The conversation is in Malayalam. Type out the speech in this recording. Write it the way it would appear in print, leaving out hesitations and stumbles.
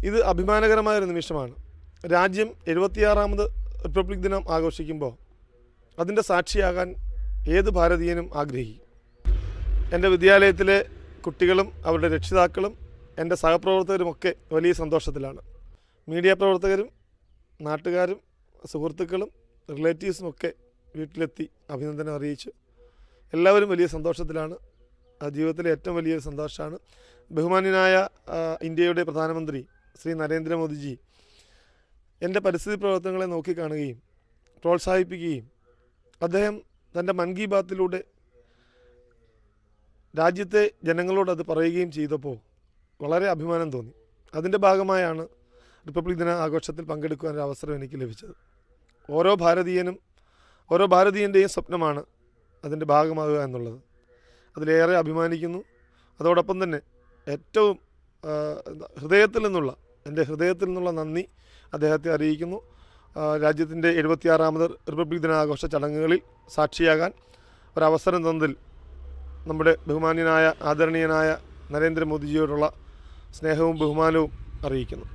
ഇത് അഭിമാനകരമായൊരു നിമിഷമാണ്. രാജ്യം 76ാമത് റിപ്പബ്ലിക് ദിനം ആഘോഷിക്കുമ്പോൾ അതിൻ്റെ സാക്ഷിയാകാൻ ഏത് ഭാരതീയനും ആഗ്രഹിക്കും. എൻ്റെ വിദ്യാലയത്തിലെ കുട്ടികളും അവരുടെ രക്ഷിതാക്കളും എൻ്റെ സഹപ്രവർത്തകരുമൊക്കെ വലിയ സന്തോഷത്തിലാണ്. മീഡിയ പ്രവർത്തകരും നാട്ടുകാരും സുഹൃത്തുക്കളും റിലേറ്റീവ്സുമൊക്കെ വീട്ടിലെത്തി അഭിനന്ദനം അറിയിച്ചു. എല്ലാവരും വലിയ സന്തോഷത്തിലാണ്. ജീവിതത്തിലെ ഏറ്റവും വലിയൊരു സന്തോഷമാണ്. ബഹുമാന്യനായ ഇന്ത്യയുടെ പ്രധാനമന്ത്രി ശ്രീ നരേന്ദ്രമോദിജി എൻ്റെ പരിസ്ഥിതി പ്രവർത്തനങ്ങളെ നോക്കിക്കാണുകയും പ്രോത്സാഹിപ്പിക്കുകയും അദ്ദേഹം തൻ്റെ മൻ കി ബാത്തിലൂടെ രാജ്യത്തെ ജനങ്ങളോട് അത് പറയുകയും ചെയ്തപ്പോൾ വളരെ അഭിമാനം തോന്നി. അതിൻ്റെ ഭാഗമായാണ് റിപ്പബ്ലിക് ദിന ആഘോഷത്തിൽ പങ്കെടുക്കുവാനൊരു അവസരം എനിക്ക് ലഭിച്ചത്. ഓരോ ഭാരതീയൻ്റെയും സ്വപ്നമാണ് അതിൻ്റെ ഭാഗമാകുക എന്നുള്ളത്. അതിലേറെ അഭിമാനിക്കുന്നു. അതോടൊപ്പം തന്നെ ഏറ്റവും എൻ്റെ ഹൃദയത്തിൽ നിന്നുള്ള നന്ദി അദ്ദേഹത്തെ അറിയിക്കുന്നു. രാജ്യത്തിൻ്റെ 76ാമത് റിപ്പബ്ലിക് ദിനാഘോഷ ചടങ്ങുകളിൽ സാക്ഷിയാകാൻ ഒരവസരം തന്നതിൽ നമ്മുടെ ബഹുമാന്യനായ ആദരണീയനായ നരേന്ദ്രമോദിജിയോടുള്ള സ്നേഹവും ബഹുമാനവും അറിയിക്കുന്നു.